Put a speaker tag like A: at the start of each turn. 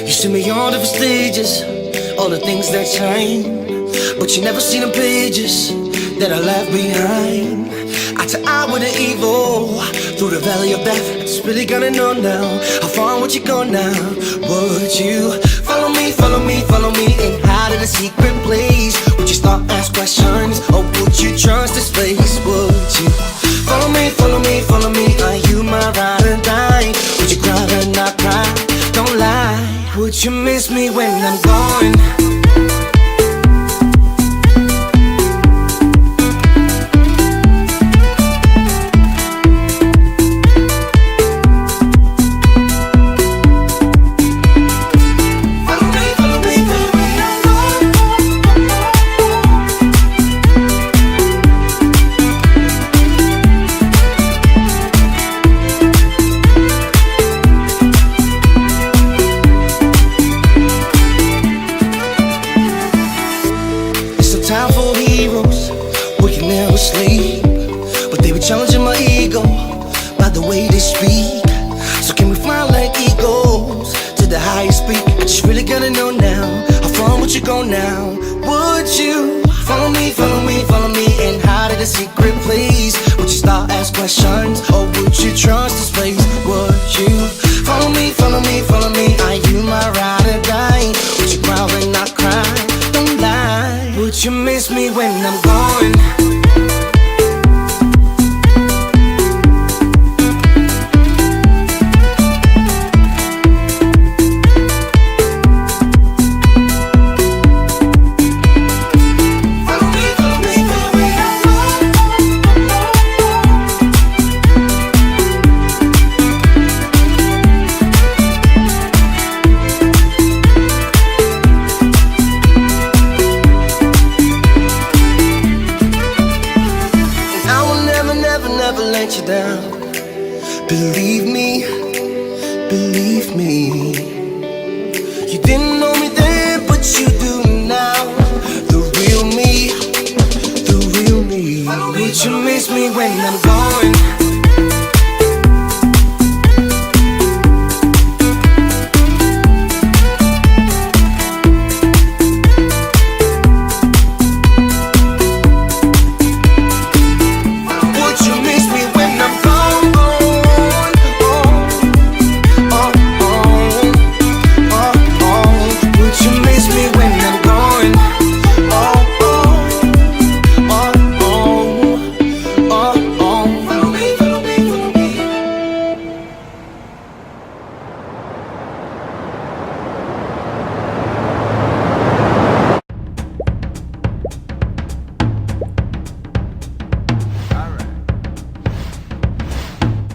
A: You see me on different stages, all the things that change, but you never see the pages that I left behind. Eye to eye with the evil, through the valley of death. I just really gotta know now, how far would you go now? Would you follow me, follow me, follow me, and hide in a secret place? Would you start ask questions, or would you trust this place? Would you follow me, follow me, follow me? Are you my ride or die? Would you cry or not cry? Don't lie. Would you miss me when I'm gone? Time for heroes, we can never sleep, but they be challenging my ego by the way they speak. So can we fly like eagles to the highest peak? I just really gotta know now, how far would you go now? Would you follow me, follow me, follow me, and hide in a secret place? Would you start ask questions, or would you trust this place? Would you follow me, follow me, follow me? Are you my ride or die? Would you cry or not cry? Don't lie. Would you miss me when I'm gone? Never let you down. Believe me, believe me. You didn't know me then, but you do now. The real me, the real me. Would you miss me when I'm gone?